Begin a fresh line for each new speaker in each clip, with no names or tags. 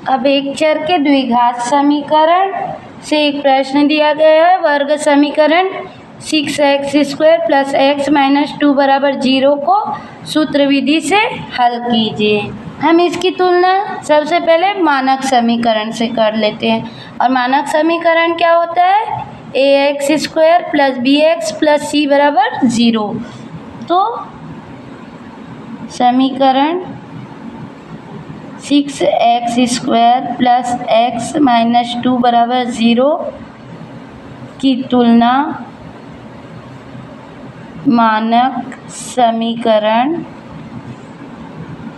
अब एक चर के द्विघात समीकरण से एक प्रश्न दिया गया है। वर्ग समीकरण 6x² + x - 2 = 0 को सूत्र विधि से हल कीजिए। हम इसकी तुलना सबसे पहले मानक समीकरण से कर लेते हैं। और मानक समीकरण क्या होता है? ax² + bx + c = 0। तो समीकरण 6x² + x - 2 = 0 की तुलना मानक समीकरण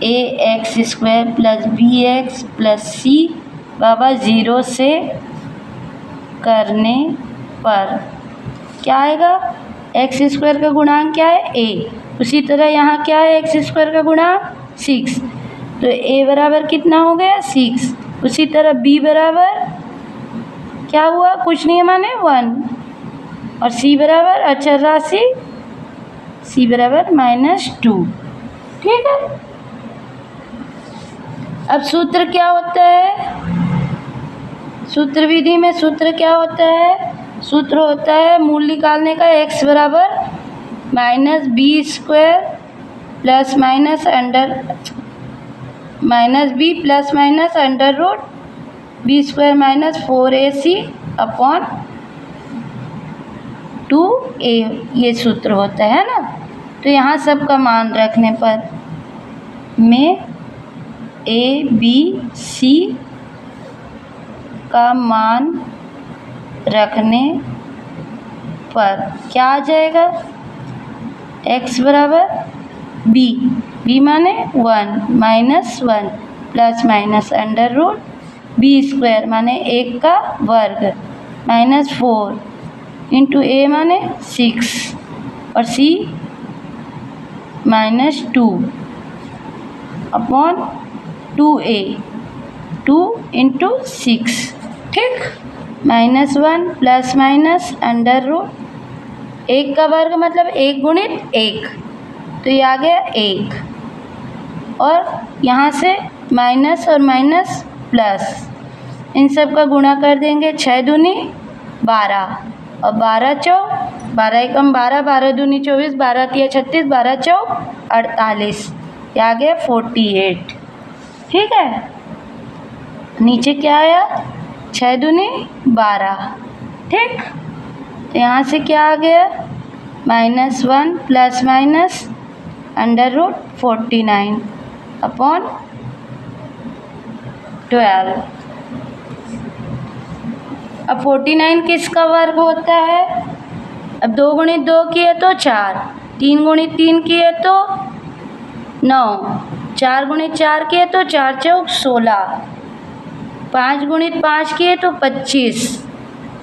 ax² + bx + c = 0 से करने पर क्या आएगा? x² का गुणांक क्या है? a। उसी तरह यहाँ क्या है? x² का गुणांक 6। तो a बराबर कितना हो गया? 6। उसी तरह b बराबर क्या हुआ? कुछ नहीं है माने 1। और c बराबर अचर राशि c बराबर -2। ठीक है। अब सूत्र क्या होता है? सूत्र विधि में सूत्र क्या होता है? सूत्र होता है मूल निकालने का x बराबर -b² + -b + √b² - 4ac / 2a, ये सूत्र होता है ना। तो यहाँ सब का मान रखने पर में a b c का मान रखने पर क्या आ जाएगा? x बराबर b माने 1 -1 ± √b² माने 1 का वर्ग -4 × a माने 6 और c -2 / 2a 2 × 6। ठीक। -1 ± √1 का वर्ग मतलब 1 × 1, तो ये आ गया 1। और यहाँ से माइनस और माइनस प्लस, इन सब का गुणा कर देंगे। 6 दूनी 12 और 12 चौक 12 एकम 12, 12 दूनी 24, 12 तिया 36, 12 चौक 48, ये आ गया 48। ठीक है। नीचे क्या आया? 6 दूनी 12। ठीक। तो यहाँ से क्या आ गया? -1 ± √49 / 12। अब 49 किसका वर्ग होता है? अब 2 × 2 किए तो 4, 3 × 3 किए तो 9, 4 × 4 किए तो 4 चौक 16, 5 × 5 किए तो 25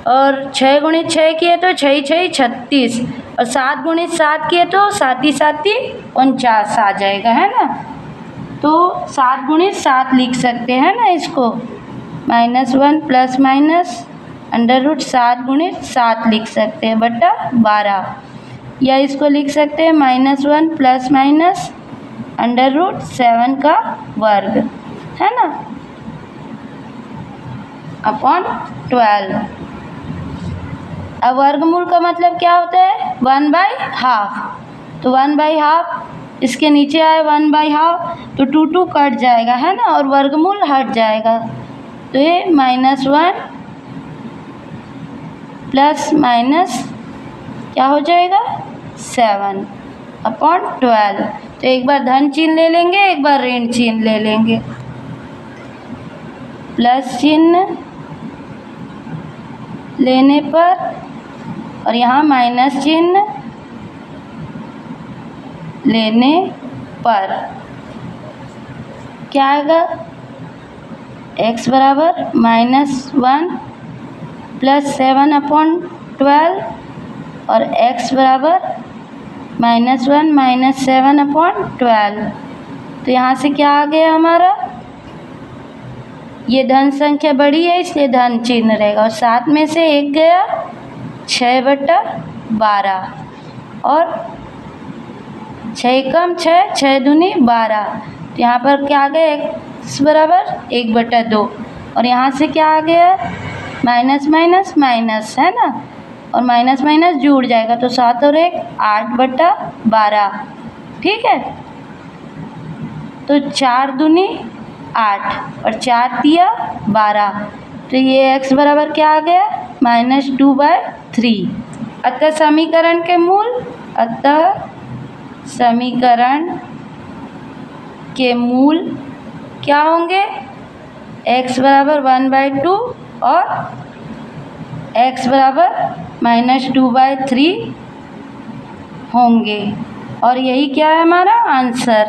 और 6 × 6 किए तो 6 6 36 और 7 × 7 किए तो 7 7 49 आ जाएगा, है ना। तो 7 × 7 लिख सकते हैं ना इसको, -1 ± √7 × 7 लिख सकते हैं बटा 12, या इसको लिख सकते हैं -1 ± √7 का वर्ग, है ना, / 12। अब वर्गमूल का मतलब क्या होता है? 1/2। तो 1/2 इसके नीचे आए 1/2 तो 2 2 कट जाएगा, है ना, और वर्गमूल हट जाएगा। तो ये -1 ± क्या हो जाएगा? 7 / 12। तो एक बार धन चिन्ह ले लेंगे, एक बार ऋण चिन्ह ले लेंगे। प्लस चिन्ह लेने पर और यहाँ माइनस चिन्ह लेने पर क्या आएगा? x बराबर -1 + 7 / 12 और x बराबर -1 - 7 / 12। तो यहाँ से क्या आ गया हमारा? ये धन संख्या बड़ी है इसलिए धन चिन्ह रहेगा और 7 में से 1 गया, 6/12 और 6 कम 6, 6 दूनी 12। तो यहाँ पर क्या आ गया? x बराबर 1/2 और यहाँ से क्या आ गया, माइनस माइनस माइनस है ना, और माइनस माइनस जुड़ जाएगा तो 7 और 1 8/12। ठीक है, तो 4 दूनी 8 और 4 तिया 12, तो ये x बराबर क्या आ गया, -2/3। अतः समीकरण के मूल क्या होंगे, x बराबर 1/2 और x बराबर -2/3 होंगे। और यही क्या है हमारा आंसर।